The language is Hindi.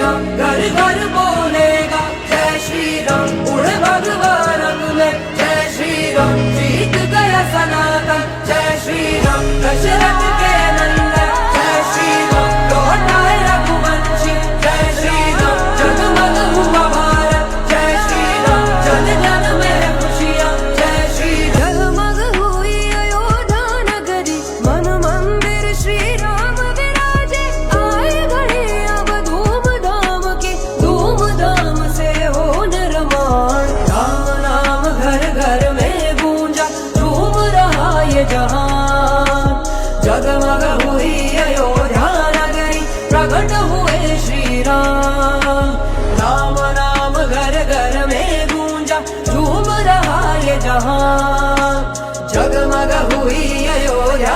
राम घर घर बोलेगा जय श्री राम। उड़े भगवा रंग में जय श्री राम। जीत गया सनातन जय श्री राम। दशरथ के नंदन जय श्री राम। लौटाए रघुवंशी जय श्री राम। जगमग हुआ भारत जय श्री राम। जन जन में खुशियाँ जय श्री राम। जगमग हुई अयोध्या नगरी मन मंदिर श्री राम विराजे। आए घड़ी अब धूमधाम की धूमधाम से हो निर्माण। राम नाम घर घर में गूंजा झूम रहा ये जहान। जगमग हुई अयोध्या नगरी प्रकट हुए श्री राम। राम नाम घर घर में गूंजा झूम रहा ये जहान। जगमग हुई अयोध्या